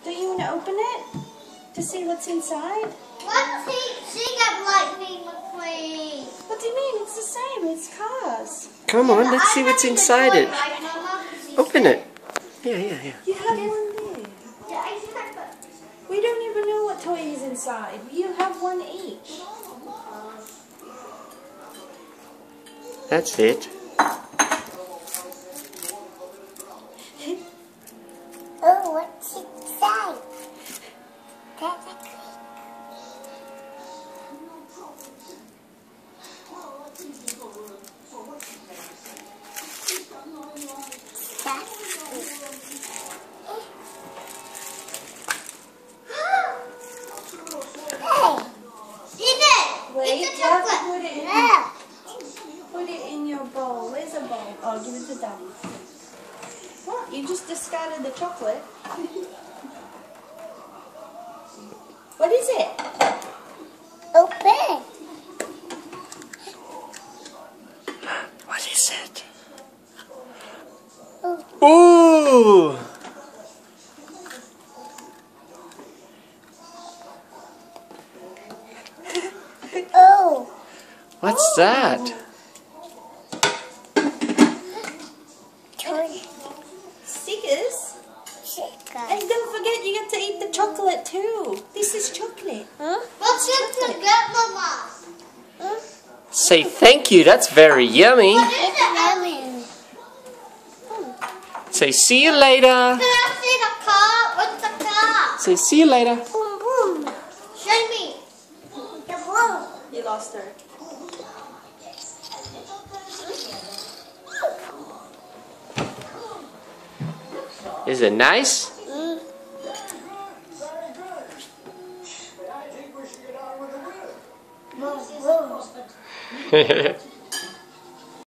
Do you want to open it to see what's inside? Let's see Lightning McQueen. What do you mean? It's the same. It's cars. Come on, let's see what's inside it. Open it. Yeah. You have one there. We don't even know what toy is inside. You have one each. That's it. Oh, what's inside? Wait, you have to put it in your bowl. Where's a bowl? Oh, give it to Daddy. What? You just discarded the chocolate? What is it? Open. What is it? Ooh! Oh. What's that? Stickers? And don't forget you get to eat the chocolate too. This is chocolate. Huh? What's it to get, Mama? Huh? Say thank you, that's very yummy. What is it? Say see you later. Can I see the car? What's the car? Say see you later. Boom, boom. Show me. The boom. You lost her. Is it nice? Boom, boom.